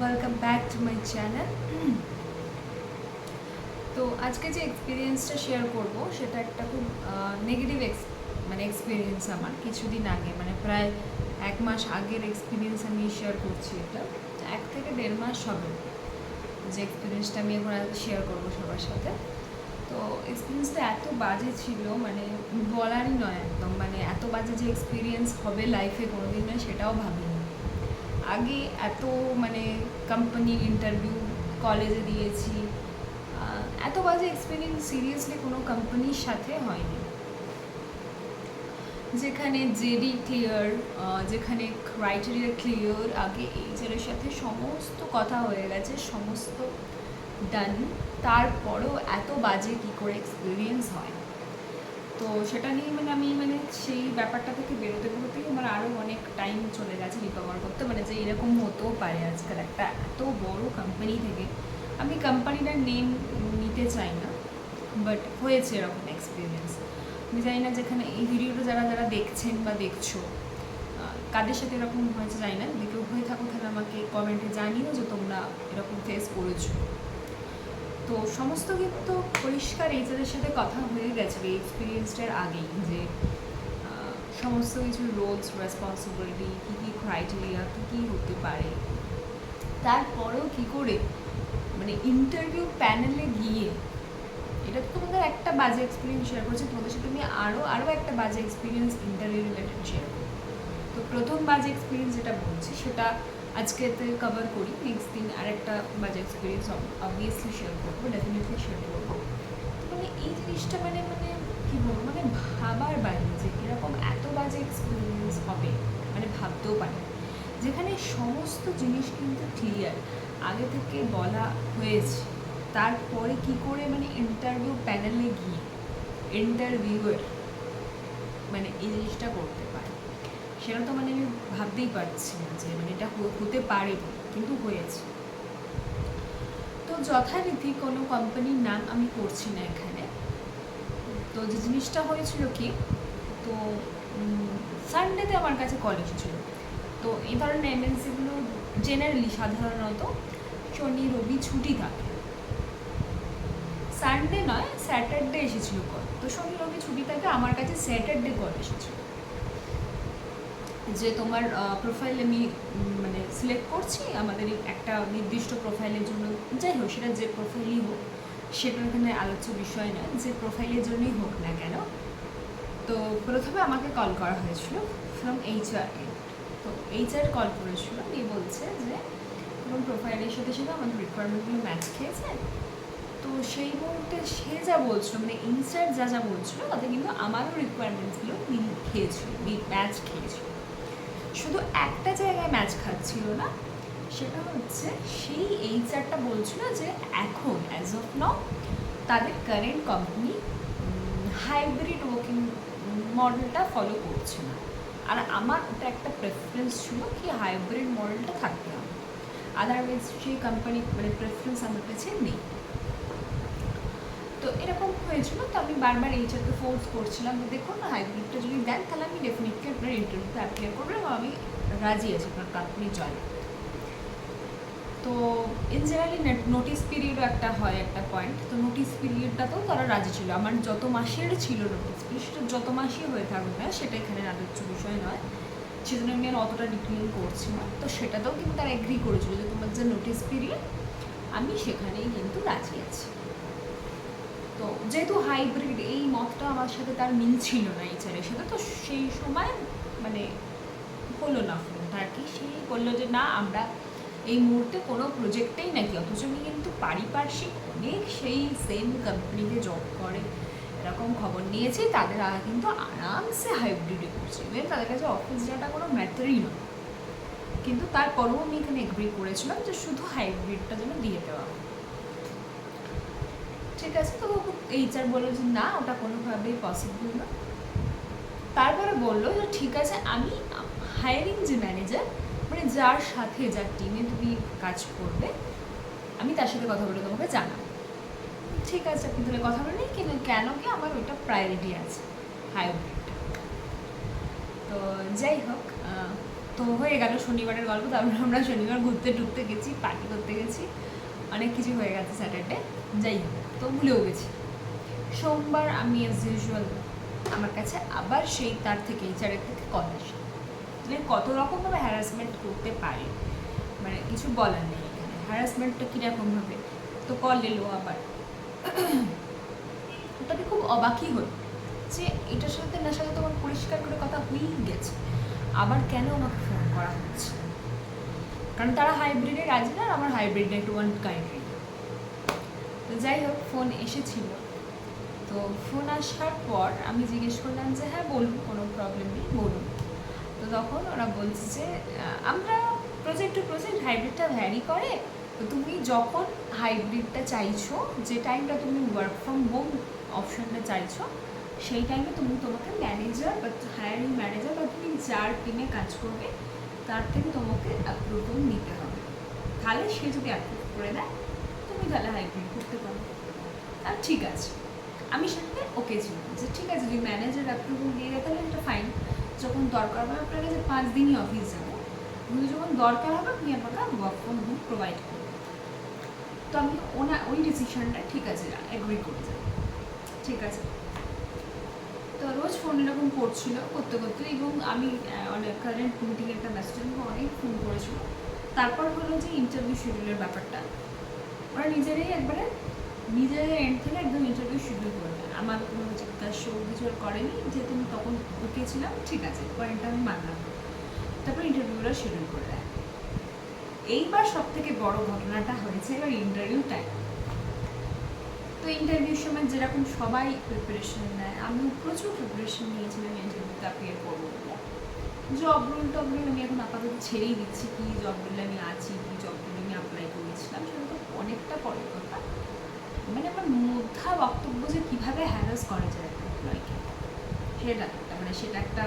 Welcome back to my channel. তো আজকে যে এক্সপিরিয়েন্সটা শেয়ার করব সেটা একটা খুব নেগেটিভ এক্সপিরিয়েন্স আমার কিছুদিন আগে, মানে প্রায় 1 মাস আগের এক্সপিরিয়েন্স আমি শেয়ার করছি। এটা 1 থেকে 1.5 মাস হবে যে এক্সপিরিয়েন্সটা আমি এখন শেয়ার করবো সবার সাথে। তো এক্সপিরিয়েন্সটা এত বাজে ছিল, মানে বলারই নয় একদম, মানে এত বাজে যে এক্সপিরিয়েন্স হবে লাইফে কোনোদিন নয় সেটাও ভাবিনি। আগে এত মানে কোম্পানি ইন্টারভিউ কলেজে দিয়েছি, এত বাজে এক্সপিরিয়েন্স সিরিয়াসলি কোনো কোম্পানির সাথে হয়নি। যেখানে জেডি ক্লিয়ার, যেখানে ক্রাইটেরিয়া ক্লিয়ার, আগে এইচআরের সাথে সমস্ত কথা হয়ে গেছে, সমস্ত ডান, তারপরেও এত বাজে কী করে এক্সপিরিয়েন্স হয়। তো সেটা নিয়ে আমি সেই ব্যাপারটা থেকে বেরোতেই আমার আরও অনেক টাইম চলে গেছে রিকভার করতে, মানে যে এরকম হতেও পারে আজকাল একটা এত বড় কোম্পানি থেকে। আমি কোম্পানিটার নেম নিতে চাই না, বাট হয়েছে এরকম এক্সপিরিয়েন্স। আমি জানি না যেখানে এই ভিডিওটা যারা যারা দেখছেন বা দেখছো, কাদের সাথে এরকম হয়েছে জানি না। যদি কেউ হয়ে থাকো তাহলে আমাকে কমেন্টে জানিও যে তোমরা এরকম ফেস করেছো। তো সমস্ত কিন্তু পরিষ্কার এইচআরের সাথে কথা হয়ে গেছে এই এক্সপিরিয়েন্সটার আগেই, যে সমস্ত কিছু রোলস রেসপন্সিবিলিটি, কী কী ক্রাইটেরিয়া, কী কী হতে পারে। তারপরেও কী করে মানে ইন্টারভিউ প্যানেলে গিয়ে, এটা তো তোমাদের একটা বাজে এক্সপিরিয়েন্স শেয়ার করছি, তোমাদের সাথে আমি আরও একটা বাজে এক্সপিরিয়েন্স ইন্টারভিউ রিলেটেড শেয়ার করব। তো প্রথম বাজে এক্সপিরিয়েন্স যেটা বলছি সেটা আজকেতে কভার করি, নেক্সট দিন আরেকটা বাজে এক্সপিরিয়েন্স অবভিয়াসলি শেয়ার করবো, ডেফিনেটলি শেয়ার করবো। মানে এই জিনিসটা কী বলবো, ভাবার বাইরে যে এরকম এত বাজে এক্সপিরিয়েন্স হবে, ভাবতেও পারে। যেখানে সমস্ত জিনিস কিন্তু ক্লিয়ার আগে থেকে বলা হয়েছে, তারপরে কি করে ইন্টারভিউ প্যানেলে গিয়ে ইন্টারভিউয়ার এই জিনিসটা করতে পারে, সেটা তো আমি ভাবতেই পারছি না যে এটা হতে পারে, কিন্তু হয়েছে। তো যথারীতি কোনো কোম্পানির নাম আমি করছি না এখানে। তো যে জিনিসটা হয়েছিল কি, তো সানডেতে আমার কাছে কল এসেছিলো। তো এই ধরনের এমএনসিগুলো জেনারেলি সাধারণত শনি রবি ছুটি থাকে, সানডে নয় স্যাটারডে এসেছিল কল। তো শনি রবি ছুটি থাকে, আমার কাছে স্যাটারডে কল এসেছিল যে তোমার প্রোফাইল আমি সিলেক্ট করছি আমাদের একটা নির্দিষ্ট প্রোফাইলের জন্য, যাই হোক সেটা যে প্রোফাইলই হোক, সেটা এখানে আলোচ্য বিষয় নয়, যে প্রোফাইলের জন্যই হোক না কেন। তো প্রথমে আমাকে কল করা হয়েছিল ফ্রম এইচআর। তো এইচআর কল করেছিল, দিয়ে বলছে যে এবং প্রোফাইলের সাথে সাথে আমাদের রিকোয়ারমেন্টগুলো ম্যাচ খেয়েছে। তো সেই মুহূর্তে সে যা বলছিল, ইনসাইড যা বলছিল তাতে কিন্তু আমারও রিকোয়ারমেন্টসগুলো ম্যাচ খেয়েছিল। শুধু একটা জায়গায় ম্যাচ খাচ্ছিল না, সেটা হচ্ছে সেই এইচআরটা বলছিল যে এখন অ্যাজ অফ নাও তাদের কারেন্ট কোম্পানি হাইব্রিড ওয়ার্কিং মডেলটা ফলো করছে না। আর আমার ওটা একটা প্রেফারেন্স ছিল কি হাইব্রিড মডেলটা থাকতে হবে, আদারওয়াইজ সেই কোম্পানি প্রেফারেন্স আমার কাছে নেই। তো এরকম হয়েছিল। তো আমি বারবার এইচআরকে ফোর্স করছিলাম যে দেখুন না, হাইব্রিডটা যদি দেন তাহলে আমি ডেফিনেটলি আপনার ইন্টারভিউতে অ্যাপ্লাই করবো এবং আমি রাজি আছি আপনার কোম্পানি জয়েন। তো ইন জেনারেলি নোটিস পিরিয়ডও একটা হয়, একটা পয়েন্ট। তো নোটিস পিরিয়ডটাতেও তারা রাজি ছিল, আমার যত মাসের ছিল নোটিস পিরিয়ড, সেটা যত মাসই হয়ে থাকুক না, সেটা এখানে আলোচ্য বিষয় নয়, সেজন্য আমি আর অতটা ডিটেল করছি না। তো সেটাতেও কিন্তু তারা এগ্রি করেছিল যে তোমার যে নোটিস পিরিয়ড, আমি সেখানেই কিন্তু রাজি আছি। তো যেহেতু হাইব্রিড, এই মতটা আমার সাথে তার মিল ছিল না এইচআরের সাথে, তো সেই সময় হলো না ফোনটা আর কি। সেই বললো যে না, আমরা এই মুহূর্তে কোনো প্রজেক্টেই নাকি, অথচ আমি কিন্তু পারিপার্শ্বিক অনেক সেই সেম কোম্পানিতে জব করে এরকম খবর নিয়েছি, তাদের কিন্তু আরামসে হাইব্রিডে করছে, ইভেন তাদের কাছে অফিস যাওয়াটা কোনো ম্যাটারই নয়। কিন্তু তারপরেও আমি এখানে এগ্রি করেছিলাম যে শুধু হাইব্রিডটা যেন দিয়ে দেওয়া হয়। ঠিক আছে। তো এইচআর বললো যে না, ওটা কোনোভাবেই পসিবল না। তারপরে বললো যে ঠিক আছে, আমি হায়ারিং যে ম্যানেজার, যার সাথে যার টিমে তুমি কাজ করবে, আমি তার সাথে কথা বলে তোমাকে জানাবো। ঠিক আছে, আপনি তাহলে কথা বলে নিই, কিন্তু কেন কি আমার ওইটা প্রায়োরিটি আছে হাইব্রিডটা। তো যাই হোক, তো তো হয়ে গেল শনিবারের গল্প। তারপর আমরা শনিবার ঘুরতে গেছি, পার্টি করতে গেছি, অনেক কিছু হয়ে গেছে স্যাটারডে, যাই হোক, তো ভুলেও গেছি। সোমবার আমি অ্যাজ ইউজুয়াল আমার কাছে আবার সেই তার থেকে এইচআরের থেকে কল আসে, মানে কত রকমভাবে হ্যারাসমেন্ট করতে পারে, মানে কিছু বলার নেই এখানে। হ্যারাসমেন্টটা কীরকমভাবে, তো কল এলো আবার। ওটাকে খুব অবাকই হল যে এটার সাথে না সাথে তোমার পরিষ্কার করে কথা হয়েই গেছে, আবার কেন আমাকে ফোন করা হচ্ছে? কারণ তারা হাইব্রিডে রাজি না, আর আমার হাইব্রিড নেটওয়ার্ক কাইন্ডলি। তো যাই হোক, ফোন এসেছিল। তো ফোন আসার পর আমি জিজ্ঞেস করলাম যে হ্যাঁ বলুন, কোনো প্রবলেম নেই, বলুন। তো তখন ওরা বলছে যে আমরা প্রজেক্ট টু প্রজেক্ট হাইব্রিডটা ভ্যারি করে, তো তুমি যখন হাইব্রিডটা চাইছো, যে টাইমটা তুমি ওয়ার্ক ফ্রম হোম অপশনটা চাইছো, সেই টাইমে তোমাকে ম্যানেজার বা হায়ারিং ম্যানেজার বা তুমি যার টিমে কাজ করবে তার থেকে তোমাকে অ্যাপ্রুভাল নিতে হবে। তাহলে সে যদি অ্যাপ্রুভ করে দেয় তুমি তাহলে হাইব্রিড করতে পারো। আর ঠিক আছে, আমি সেটাতে ওকে ছিলাম যে ঠিক আছে, যদি ম্যানেজার অ্যাপ্রুভাল দিয়ে দেয় তাহলে এটা ফাইন। যখন দরকার হবে আপনার কাছে 5 দিনই অফিস যাবো, কিন্তু যখন দরকার হবে আপনি আমাকে ওয়ার্ক ফ্রম হোম প্রোভাইড করবেন। তো আমি ওই ডিসিশনটা ঠিক আছে এগ্রি করে যাই, ঠিক আছে। তো রোজ ফোন এরকম করতে এবং আমি অনেক কারেন্ট মিটিংয়ে একটা মেসেজ অনেক ফোন করেছিল। তারপর হলো যে ইন্টারভিউ শিডিউলের ব্যাপারটা, ওরা নিজেরাই একবারে নিজের এন্ড থেকে একদম ইন্টারভিউ শিডিউল করে দেয়। আমার কোনো জিজ্ঞাসা কিছু আর করেনি, যে তুমি তখন ওকে ছিলাম, ঠিক আছে, পয়েন্টটা আমি মানলাম। তারপর ইন্টারভিউটা শিডিউল করে দেয়। এইবার সব থেকে বড় ঘটনাটা হয়েছে এবার ইন্টারভিউ টাইম। তো ইন্টারভিউর সময় যেরকম সবাই প্রিপারেশন নেয়, আমিও প্রচুর প্রিপারেশন নিয়েছিলাম ইন্টারভিউতে অ্যাপিয়ার করবো বলে। জব রোল আমি এখন আপাতত ছেড়েই দিচ্ছি, কি জব রোলে আমি আছি, কি জব রোলে আমি অ্যাপ্লাই করেছিলাম, সেটা তো অনেকটা পরের কথা। মানে আমার মধ্যা বক্তব্য যে কীভাবে হ্যারাস করা যায় একটা এমপ্লয়কে, সেটা একটা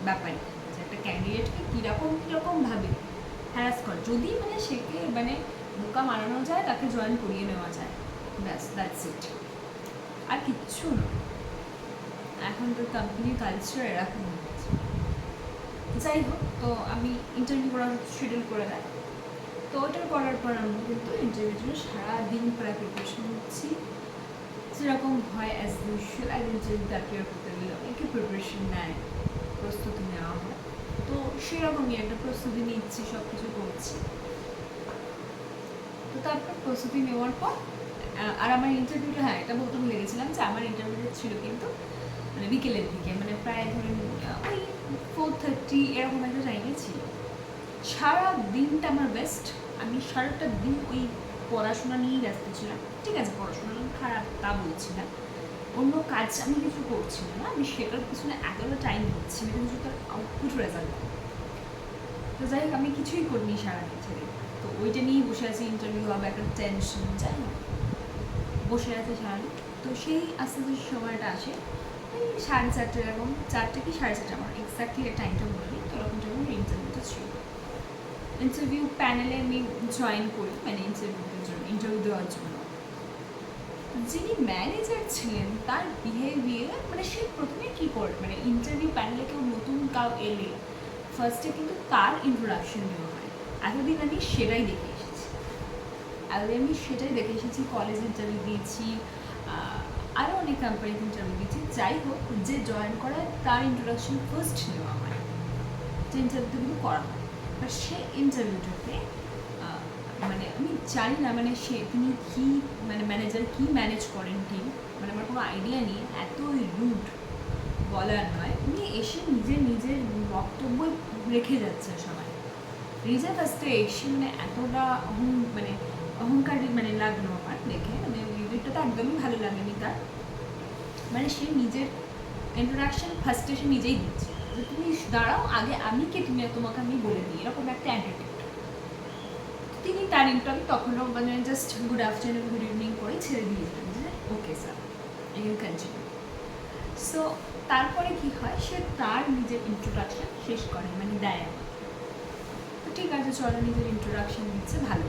ব্যাপার, যে একটা ক্যান্ডিডেটকে কীরকমভাবে হ্যারাস করে, যদি মানে সেকে মানে বোকা মারানো যায়, তাকে জয়েন করিয়ে নেওয়া যায়, ব্যাস, দ্যাটস ইট, আর কিচ্ছু না। এখন তো কোম্পানির কালচার এরকম হয়ে গেছে। যাই হোক, তো আমি ইন্টারভিউ করার শিডিউল করে দেয়। তো ওটার করার পর আমি কিন্তু ইন্টারভিউর জন্য সারাদিন প্রায় প্রিপারেশন নিচ্ছি, যেরকম হয় অ্যাজ ইউজুয়াল। আর ইন্টারভিউতে অ্যাপিয়ার করতে গেলে অনেকে প্রিপারেশন নেয়, প্রস্তুতি নেওয়া হয়। তো সেরকমই একটা প্রস্তুতি নিচ্ছি, সব কিছু করছি। তো তারপর প্রস্তুতি নেওয়ার পর আর আমার ইন্টারভিউটা, হ্যাঁ এটা বলতে ভুলে গেছিলাম যে আমার ইন্টারভিউটা ছিল কিন্তু মানে বিকেলের দিকে, মানে প্রায় ধরেন ওই 4:30 এরকম একটা টাইমে ছিল। সারা দিনটা আমার বেস্ট, আমি সারাটা দিন ওই পড়াশোনা নিয়েই ব্যস্ত ছিলাম। ঠিক আছে, পড়াশোনা খারাপ তা বলছি না, অন্য কাজ আমি কিছু করছি না, আমি সেটার পিছনে এতটা টাইম দিচ্ছি, আমি কিছু তার আউটপুট রেজাল্ট। তো যাই হোক, আমি কিছুই করিনি সারাদিন ছেড়ে, তো ওইটা নিয়েই বসে আছি, ইন্টারভিউ হবে একটা টেনশন, যাই হোক বসে আছে সারাদিন। তো সেই আস্তে আস্তে সময়টা আসে, ওই 4:30 এরকম, 4টা কি 4:30, আমার এক্স্যাক্টলি টাইমটা বলিনি। তো এরকম টাইমে আমার ইন্টারভিউটা ছিল। ইন্টারভিউ প্যানেলে আমি জয়েন করি, মানে ইন্টারভিউ দেওয়ার জন্য। যিনি ম্যানেজার ছিলেন তার বিহেভিয়ার, মানে সে প্রথমে কী করে, মানে ইন্টারভিউ প্যানেলে কেউ নতুন এলে ফার্স্টে কিন্তু তার ইন্ট্রোডাকশন দেওয়া হয়। এতদিন আমি সেটাই দেখে এসেছি, কলেজ ইন্টারভিউ দিয়েছি, আরও অনেক কোম্পানিতে ইন্টারভিউ দিয়েছি। যাই হোক, যে জয়েন করায় তার ইন্ট্রোডাকশন ফার্স্ট নেওয়া হয়, যে ইন্টারভিউটা কিন্তু করা হয়। আর সে ইন্টারভিউটাতে মানে আমি জানি না, মানে তিনি কী, মানে ম্যানেজার কী ম্যানেজ করেন টিম, মানে আমার কোনো আইডিয়া নেই, এতই রুড বলার নয়। উনি এসে নিজের বক্তব্য রেখে যাচ্ছে সবাই, নিজের ফার্স্টে এসে মানে এতটা অহংকারী মানে লাগলো আমার দেখে, মানে ভিডিওটা তো একদমই ভালো লাগেনি তার। মানে সে নিজের ইন্ট্রোডাকশন ফার্স্টে সে নিজেই দিচ্ছে, যে তুমি দাঁড়াও আগে, আমি কে, তোমাকে আমি বলে দিই, এরকম একটা অ্যাটিটিউড। তিনি তার ইন্টারভিউ তখনও মানে just good afternoon good evening করে ছেড়ে দিয়েছিলেন, যে okay sir you can continue. So তারপরে কি হয়, সে তার নিজের ইন্ট্রোডাকশন শেষ করে, মানে দেয় আমার। তো ঠিক আছে, চলো, নিজের ইন্ট্রোডাকশন দিচ্ছে, ভালো,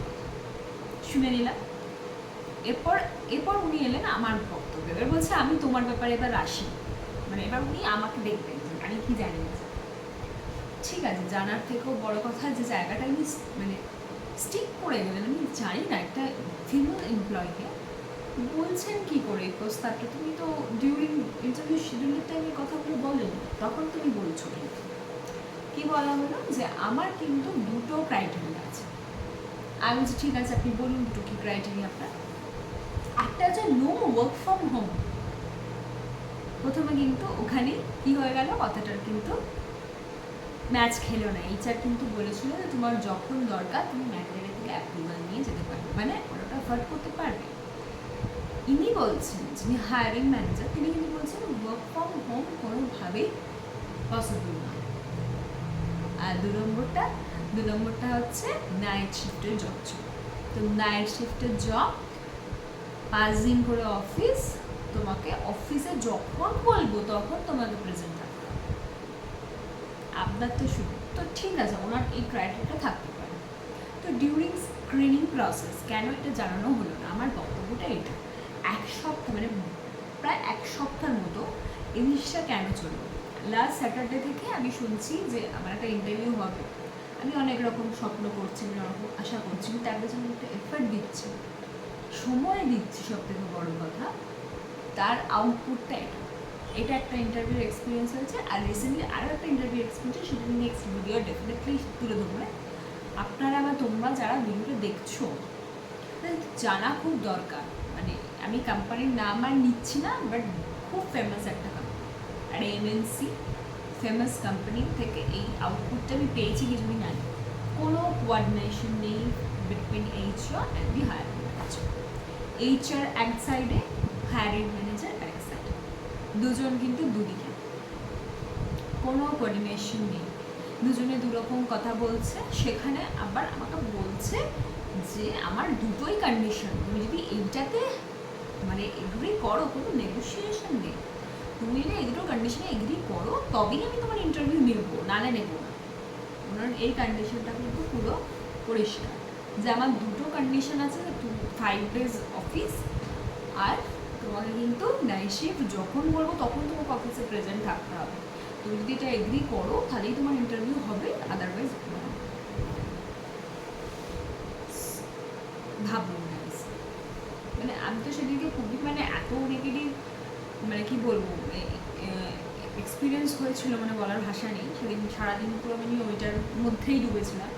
শুনে নিলাম। এরপর উনি এলেন আমার বক্তব্য, এবার বলছে আমি তোমার ব্যাপারে এবার আসি, মানে এবার উনি আমাকে দেখবেন, আমি কি জানি না। ঠিক আছে, জানার থেকেও বড় কথা যে জায়গাটা আমি মানে স্টিক করে গেলেন, আমি জানি না একটা ফিমেল এমপ্লয়কে বলছেন কি করে এই প্রস্তাবটা, তুমি তো ডিউরিং ইন্টারভিউ শিডিউলের টাইমে কথাগুলো বলেন, তখন তুমি বলছো কিন্তু কি বলা হলো যে আমার কিন্তু দুটো ক্রাইটেরিয়া আছে। আমি বলছি ঠিক আছে, আপনি বলুন দুটো কি ক্রাইটেরিয়া আপনার। একটা হচ্ছে নো ওয়ার্ক ফ্রম হোম। প্রথমে কিন্তু ওখানে কি হয়ে গেল, কথাটার কিন্তু ম্যাচ খেলো না। এইচআর কিন্তু বলেছিল যে তোমার যখন দরকার তুমি ম্যানেজারের থেকে অ্যাপ্রুভাল নিয়ে যেতে পারবে, মানে ওটা অ্যাফোর্ড করতে পারবে। ইনি বলছেন, যিনি হায়ারিং ম্যানেজার, তিনি কিন্তু বলছেন ওয়ার্ক ফ্রম হোম কোনোভাবেই পসিবল নয়। আর দু নম্বরটা হচ্ছে নাইট শিফটের জব। তো নাইট শিফটের জব, 5 দিন করে অফিস, তোমাকে অফিসে যখন বলবো তখন তোমাকে প্রেজেন্ট থাকতে হবে। আপনার তো শুরু তো ঠিক আছে, ওনার এই ক্রাইটেরিয়াটা থাকতে পারে। তো ডিউরিং স্ক্রিনিং প্রসেস কেন এটা জানানো হলো না, আমার বক্তব্যটা এটা। এক সপ্তাহ মানে প্রায় এক সপ্তাহের মতো এই জিনিসটা কেন চললো। লাস্ট স্যাটারডে থেকে আমি শুনছি যে আমার একটা ইন্টারভিউ হবে, আমি অনেক রকম স্বপ্ন করছি, অনেক রকম আশা করছি, কিন্তু তার জন্য একটা এফার্ট দিচ্ছি, সময় দিচ্ছি, সব থেকে বড় কথা তার আউটপুটটা এটা একটা ইন্টারভিউ এক্সপিরিয়েন্স হয়েছে। আর রিসেন্টলি আরও একটা ইন্টারভিউ এক্সপিরিয়েন্স, সেটা নেক্সট ভিডিও ডেফিনেটলি তুলে ধরবো। আপনারা বা তোমরা যারা ভিডিওটা দেখছো জানা খুব দরকার। মানে আমি কোম্পানির নাম আর নিচ্ছি না, বাট খুব ফেমাস একটা কোম্পানি, আর এমএনসি ফেমাস কোম্পানি থেকে এই আউটপুটটা আমি পেয়েছি কিছুদিন আগে। কোনো কোঅর্ডিনেশন নেই between HR and the hiring manager. HR এক সাইডে, হায়ারিং ম্যানেজার এক সাইডে, দুজন কিন্তু দুদিকে, কোনো কোঅর্ডিনেশন নেই, দুজনে দুরকম কথা বলছে। সেখানে আবার আমাকে বলছে যে আমার দুটোই কন্ডিশন, তুমি যদি এইটাতে মানে এগ্রি করো, কোনো নেগোসিয়েশন নেই, তুমি যদি এই দুটো কন্ডিশনে এগ্রি করো তবেই আমি তোমার ইন্টারভিউ নেবো, নালে নেবো না। ওনার এই কন্ডিশনটা কিন্তু পুরো পরিষ্কার যে আমার দুটো কন্ডিশন আছে, 5 days অফিস, আর তোমাকে কিন্তু নাইট শিফট যখন বলবো তখন তোমাকে অফিসে প্রেজেন্ট থাকতে হবে। তুমি যদি এটা এগ্রি করো তাহলেই তোমার ইন্টারভিউ হবে, আদারওয়াইজ ভাবুন। মানে আমি তো সেদিকে খুবই মানে এত নেগেটিভ, মানে কি বলবো, এক্সপিরিয়েন্স হয়েছিল, মানে বলার ভাষা নেই। সেদিন সারাদিন পুরো আমি ওইটার মধ্যেই ডুবেছিলাম,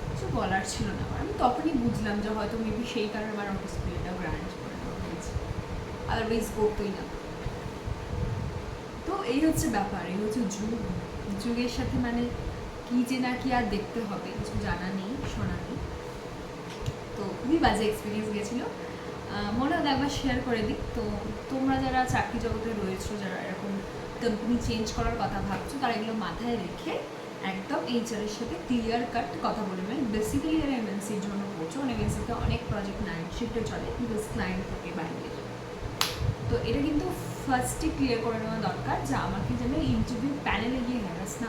কিছু বলার ছিল না। আমি তখনই বুঝলাম যে হয়তো মেবি সেই কারণে আমার অফিস পিরিয়ডটা গ্রান্ট করে নেওয়া হয়েছে, আদারওয়াইজ করতোই না। তো এই হচ্ছে ব্যাপার, এই হচ্ছে যুগের সাথে মানে কি যে না কি আর দেখতে হবে, কিছু জানা নেই, শোনা নেই। তো খুবই বাজে এক্সপিরিয়েন্স গেছিলো। মনে হয় একবার শেয়ার করে দিই। তো তোমরা যারা চাকরি জগতে রয়েছো, যারা এরকম কোম্পানি চেঞ্জ করার কথা ভাবছো, তারা এগুলো মাথায় রেখে একদম এইচআরের সাথে ক্লিয়ার কাট কথা বলবেন। বেসিক্যালি যারা এমএনসির জন্য করছো, এমএনসিতে অনেক প্রজেক্ট নাইট শিফটে চলে, কিন্তু ক্লায়েন্ট থেকে বাইরে। তো এটা কিন্তু ফার্স্টে ক্লিয়ার করে নেওয়া দরকার যে আমাকে যেন ইন্টারভিউ প্যানেলে গিয়ে হ্যারাস না,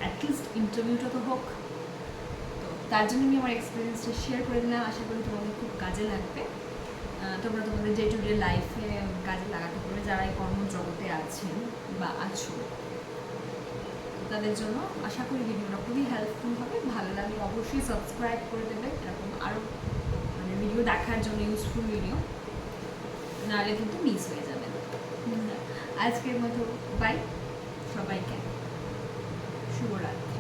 অ্যাটলিস্ট ইন্টারভিউটা তো হোক। তো তার জন্য আমি আমার এক্সপিরিয়েন্সটা শেয়ার করে দিলাম, আশা করি তোমাদের খুব কাজে লাগবে। তোমরা তোমাদের ডে টু ডে লাইফে কাজে লাগাতে পারবে, যারা এই কর্মজগতে আছেন বা আছো তাদের জন্য আশা করি ভিডিওটা খুবই হেল্পফুল হবে। ভালো লাগলে অবশ্যই সাবস্ক্রাইব করে দেবে, এরকম আরও মানে ভিডিও দেখার জন্য, ইউজফুল ভিডিও, নাহলে কিন্তু মিস হয়ে যাবে। আজকের মতো বাই, সবাইকে শুভরাত্রি।